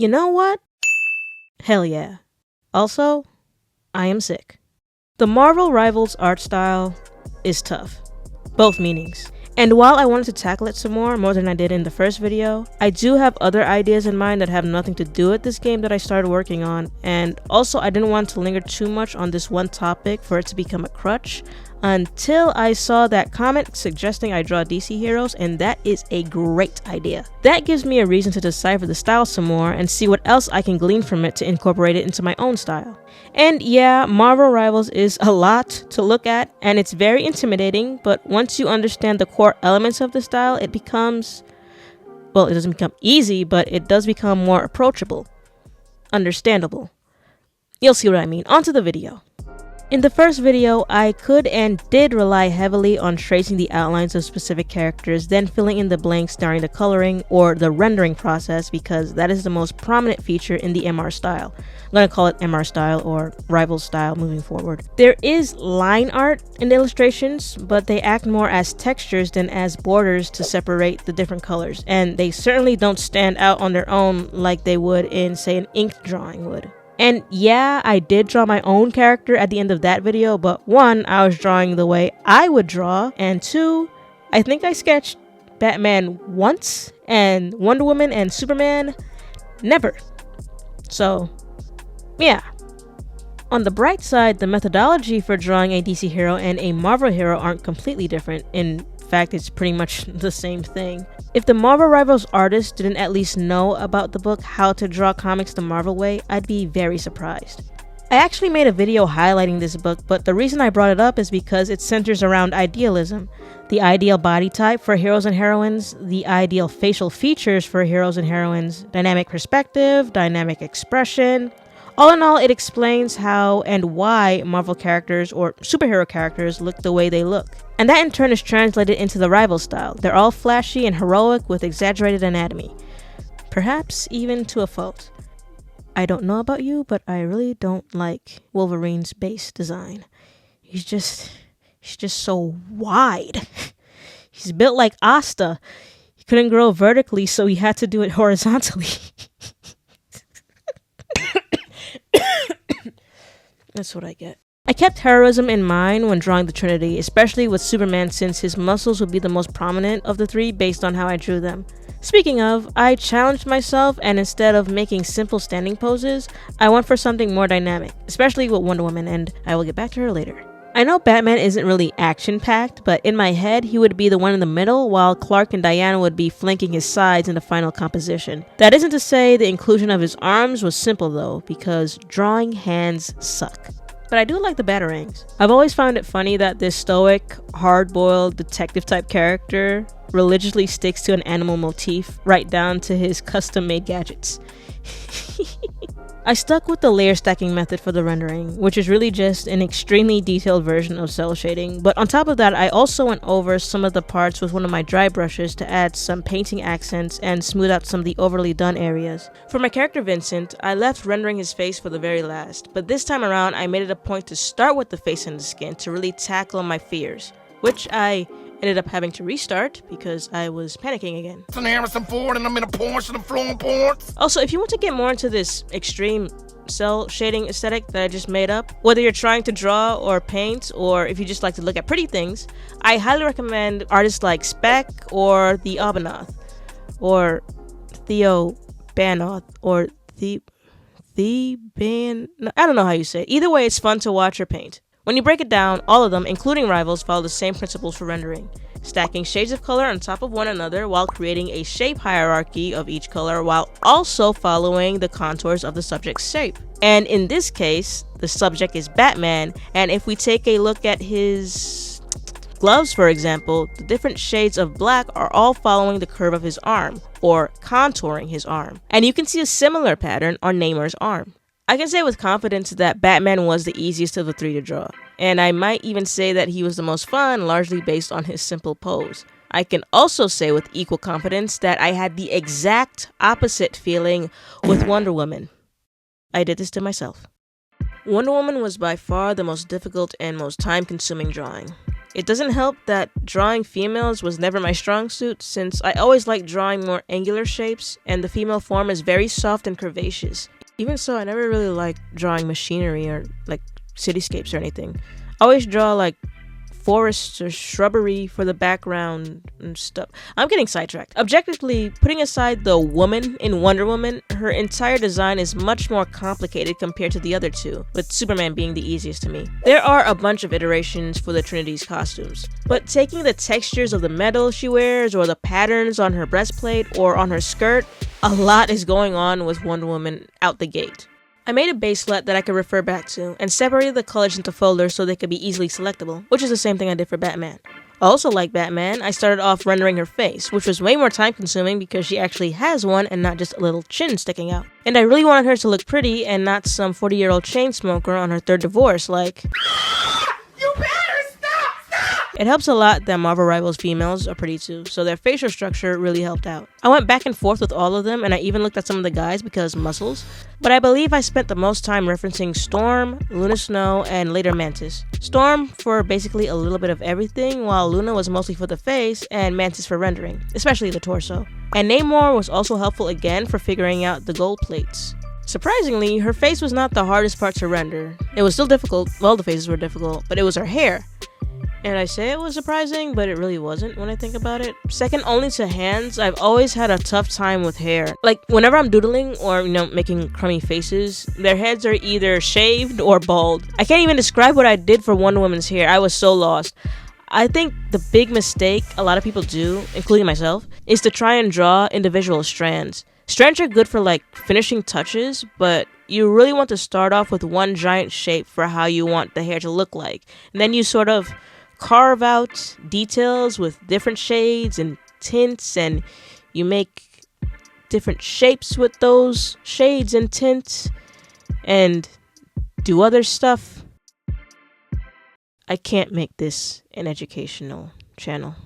You know what? Hell yeah. Also, I am sick. The Marvel Rivals art style is tough. Both meanings. And while I wanted to tackle it some more than I did in the first video, I do have other ideas in mind that have nothing to do with this game that I started working on, and also I didn't want to linger too much on this one topic for it to become a crutch until I saw that comment suggesting I draw DC heroes, and that is a great idea. That gives me a reason to decipher the style some more and see what else I can glean from it to incorporate it into my own style. And yeah, Marvel Rivals is a lot to look at and it's very intimidating, but once you understand the core elements of the style, it becomes, well, it doesn't become easy, but it does become more approachable, understandable. You'll see what I mean. On to the video. In the first video, I could and did rely heavily on tracing the outlines of specific characters, then filling in the blanks during the coloring or the rendering process, because that is the most prominent feature in the MR style. I'm going to call it MR style or Rival style moving forward. There is line art in the illustrations, but they act more as textures than as borders to separate the different colors, and they certainly don't stand out on their own like they would in, say, an inked drawing would. And yeah, I did draw my own character at the end of that video, but one, I was drawing the way I would draw, and two, I think I sketched Batman once, and Wonder Woman and Superman, never. So, yeah. On the bright side, the methodology for drawing a DC hero and a Marvel hero aren't completely different. In fact, it's pretty much the same thing. If the Marvel Rivals artist didn't at least know about the book How to Draw Comics the Marvel Way, I'd be very surprised. I actually made a video highlighting this book, but the reason I brought it up is because it centers around idealism. The ideal body type for heroes and heroines, the ideal facial features for heroes and heroines, dynamic perspective, dynamic expression. All in all, it explains how and why Marvel characters or superhero characters look the way they look. And that in turn is translated into the Rival style. They're all flashy and heroic with exaggerated anatomy. Perhaps even to a fault. I don't know about you, but I really don't like Wolverine's base design. He's just so wide. He's built like Asta. He couldn't grow vertically, so he had to do it horizontally. That's what I get. I kept heroism in mind when drawing the Trinity, especially with Superman, since his muscles would be the most prominent of the three based on how I drew them. Speaking of, I challenged myself, and instead of making simple standing poses, I went for something more dynamic, especially with Wonder Woman, and I will get back to her later. I know Batman isn't really action-packed, but in my head, he would be the one in the middle, while Clark and Diana would be flanking his sides in the final composition. That isn't to say the inclusion of his arms was simple though, because drawing hands suck. But I do like the batarangs. I've always found it funny that this stoic, hard-boiled, detective-type character religiously sticks to an animal motif, right down to his custom-made gadgets. I stuck with the layer stacking method for the rendering, which is really just an extremely detailed version of cell shading, but on top of that I also went over some of the parts with one of my dry brushes to add some painting accents and smooth out some of the overly done areas. For my character Vincent, I left rendering his face for the very last, but this time around I made it a point to start with the face and the skin to really tackle my fears, which I ended up having to restart because I was panicking again. Harrison Ford and I'm in a Porsche and I'm flowing ports. Also, if you want to get more into this extreme cell shading aesthetic that I just made up, whether you're trying to draw or paint, or if you just like to look at pretty things, I highly recommend artists like Spec or theobanoth, or theobanoth, or I don't know how you say it. Either way, it's fun to watch or paint. When you break it down, all of them, including Rivals, follow the same principles for rendering, stacking shades of color on top of one another while creating a shape hierarchy of each color while also following the contours of the subject's shape. And in this case, the subject is Batman, and if we take a look at his gloves, for example, the different shades of black are all following the curve of his arm, or contouring his arm. And you can see a similar pattern on Namor's arm. I can say with confidence that Batman was the easiest of the three to draw, and I might even say that he was the most fun, largely based on his simple pose. I can also say with equal confidence that I had the exact opposite feeling with Wonder Woman. I did this to myself. Wonder Woman was by far the most difficult and most time-consuming drawing. It doesn't help that drawing females was never my strong suit, since I always liked drawing more angular shapes, and the female form is very soft and curvaceous. Even so, I never really liked drawing machinery or like cityscapes or anything. I always draw like forests or shrubbery for the background and stuff. I'm getting sidetracked. Objectively, putting aside the woman in Wonder Woman, her entire design is much more complicated compared to the other two, with Superman being the easiest to me. There are a bunch of iterations for the Trinity's costumes, but taking the textures of the metal she wears or the patterns on her breastplate or on her skirt, a lot is going on with Wonder Woman out the gate. I made a baselet that I could refer back to, and separated the colors into folders so they could be easily selectable, which is the same thing I did for Batman. Also like Batman, I started off rendering her face, which was way more time consuming because she actually has one and not just a little chin sticking out. And I really wanted her to look pretty and not some 40-year-old chain smoker on her third divorce like... You better stop! It helps a lot that Marvel Rivals females are pretty too, so their facial structure really helped out. I went back and forth with all of them, and I even looked at some of the guys because muscles, but I believe I spent the most time referencing Storm, Luna Snow, and later Mantis. Storm for basically a little bit of everything, while Luna was mostly for the face, and Mantis for rendering, especially the torso. And Namor was also helpful again for figuring out the gold plates. Surprisingly, her face was not the hardest part to render. It was still difficult, well, the faces were difficult, but it was her hair. And I say it was surprising, but it really wasn't when I think about it. Second only to hands, I've always had a tough time with hair. Like, whenever I'm doodling or, making crummy faces, their heads are either shaved or bald. I can't even describe what I did for Wonder Woman's hair. I was so lost. I think the big mistake a lot of people do, including myself, is to try and draw individual strands. Strands are good for, finishing touches, but you really want to start off with one giant shape for how you want the hair to look like. And then you sort of carve out details with different shades and tints, and you make different shapes with those shades and tints and do other stuff. I can't make this an educational channel.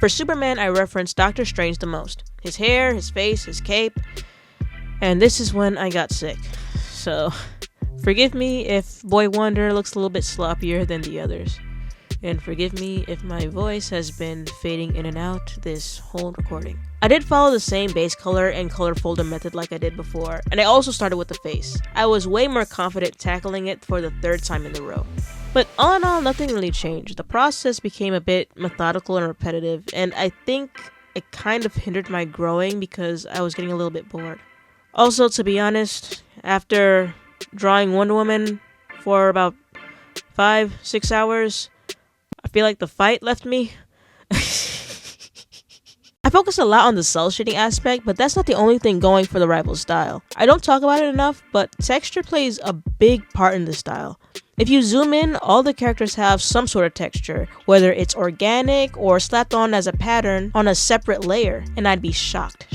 For Superman, I referenced Doctor Strange the most. His hair, his face, his cape. And this is when I got sick. So, forgive me if Boy Wonder looks a little bit sloppier than the others. And forgive me if my voice has been fading in and out this whole recording. I did follow the same base color and color folder method like I did before, and I also started with the face. I was way more confident tackling it for the third time in a row. But all in all, nothing really changed. The process became a bit methodical and repetitive, and I think it kind of hindered my growing because I was getting a little bit bored. Also, to be honest, after drawing Wonder Woman for about 5-6 hours, I feel like the fight left me. I focus a lot on the cell shading aspect, but that's not the only thing going for the Rival style. I don't talk about it enough, but texture plays a big part in this style. If you zoom in, all the characters have some sort of texture, whether it's organic or slapped on as a pattern on a separate layer, and I'd be shocked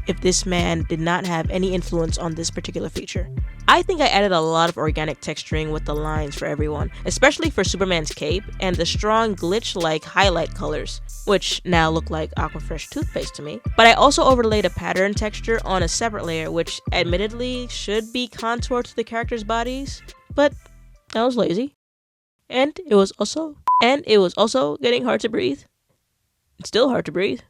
if this man did not have any influence on this particular feature. I think I added a lot of organic texturing with the lines for everyone, especially for Superman's cape and the strong glitch-like highlight colors, which now look like Aquafresh toothpaste to me. But I also overlaid a pattern texture on a separate layer, which admittedly should be contoured to the characters' bodies, but I was lazy. And it was also getting hard to breathe. It's still hard to breathe.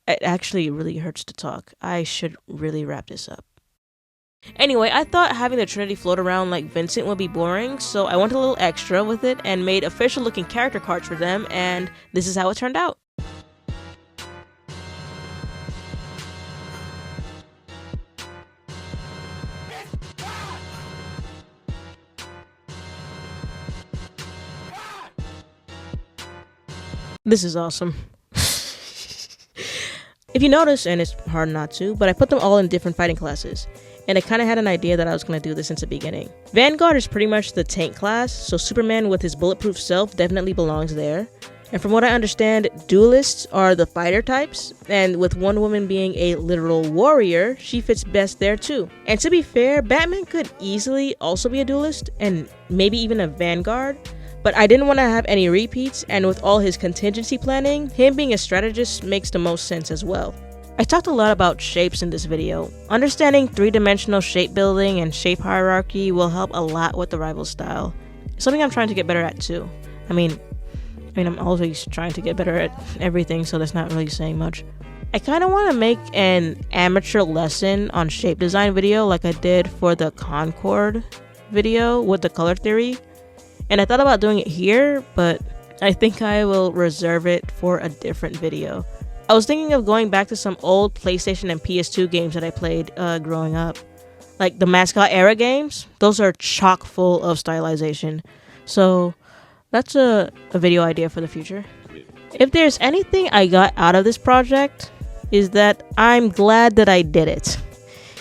It actually really hurts to talk. I should really wrap this up. Anyway, I thought having the Trinity float around like Vincent would be boring, so I went a little extra with it and made official looking character cards for them, and this is how it turned out. This is awesome. If you notice, and it's hard not to, but I put them all in different fighting classes. And I kind of had an idea that I was going to do this since the beginning. Vanguard is pretty much the tank class, so Superman with his bulletproof self definitely belongs there. And from what I understand, duelists are the fighter types, and with Wonder Woman being a literal warrior, she fits best there too. And to be fair, Batman could easily also be a duelist, and maybe even a Vanguard, But I didn't want to have any repeats, and with all his contingency planning, him being a strategist makes the most sense as well. I talked a lot about shapes in this video. Understanding 3-dimensional shape building and shape hierarchy will help a lot with the rival style. Something I'm trying to get better at too. I mean I'm always trying to get better at everything, so that's not really saying much. I kind of want to make an amateur lesson on shape design video like I did for the Concord video with the color theory. And I thought about doing it here, but I think I will reserve it for a different video. I was thinking of going back to some old PlayStation and PS2 games that I played growing up. Like the Mascot era games, those are chock full of stylization. So that's a video idea for the future. If there's anything I got out of this project, is that I'm glad that I did it.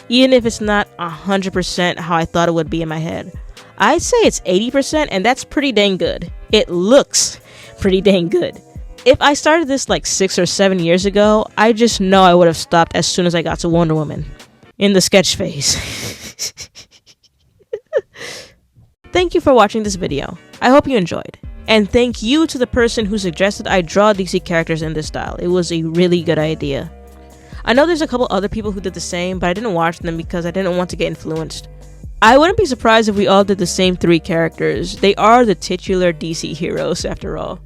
Even if it's not 100% how I thought it would be in my head. I'd say it's 80%, and that's pretty dang good. It looks pretty dang good. If I started this like 6 or 7 years ago, I just know I would have stopped as soon as I got to Wonderwoman. In the sketch phase. Thank you for watching this video. I hope you enjoyed. And thank you to the person who suggested I draw DC characters in this style. It was a really good idea. I know there's a couple other people who did the same, but I didn't watch them because I didn't want to get influenced. I wouldn't be surprised if we all did the same 3 characters. They are the titular DC heroes after all.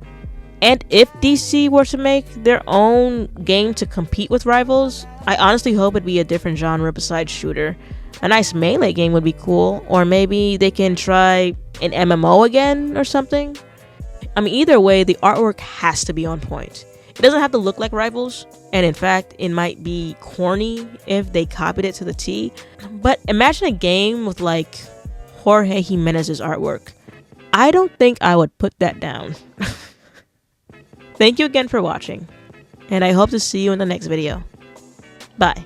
And if DC were to make their own game to compete with rivals, I honestly hope it'd be a different genre besides shooter. A nice melee game would be cool, or maybe they can try an MMO again or something. I mean, either way, the artwork has to be on point. It doesn't have to look like rivals, and in fact, it might be corny if they copied it to the T. But imagine a game with like Jorge Jimenez's artwork. I don't think I would put that down. Thank you again for watching, and I hope to see you in the next video. Bye.